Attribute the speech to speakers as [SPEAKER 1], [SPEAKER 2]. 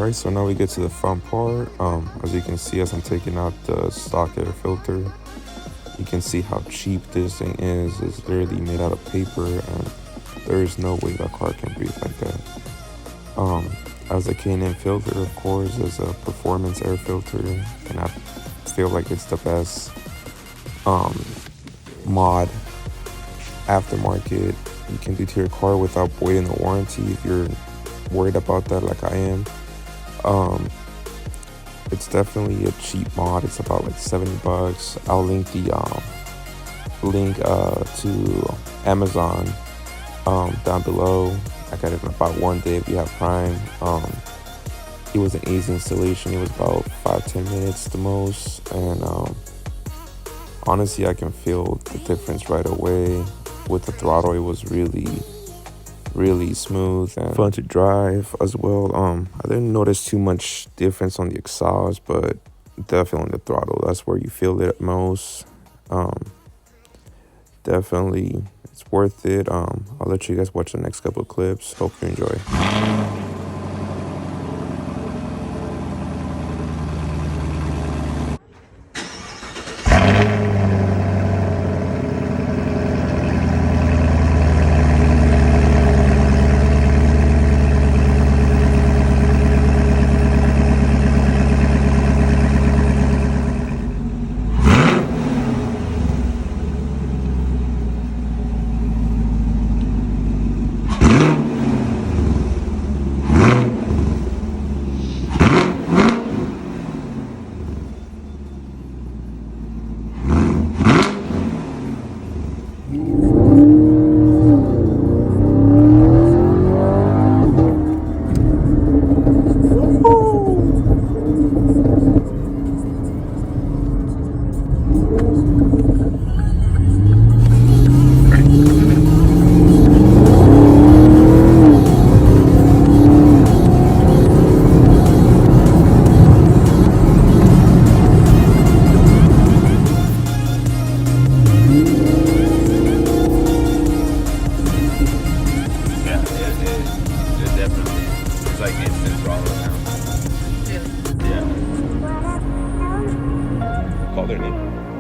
[SPEAKER 1] Alright, so now we get to the fun part. As you can see, as I'm taking out the stock air filter, you can see how cheap this thing is. It's literally made out of paper, and there is no way that car can breathe like that. As a K&N filter, of course, is a performance air filter, and I feel like it's the best mod aftermarket you can do to your car without voiding the warranty if you're worried about that like I am. It's definitely a cheap mod. It's about like $70. I'll link the link to Amazon down below. I got it in about 1 day if you have Prime. It was an easy installation. It was about 5-10 minutes the most, and honestly I can feel the difference right away. With the throttle, it was really smooth and fun to drive as well. I didn't notice too much difference on the exhaust, but definitely on the throttle, that's where you feel it most. Definitely it's worth it. I'll let you guys watch the next couple of clips. Hope you enjoy. Like instant throttle now. Yeah. Call their name.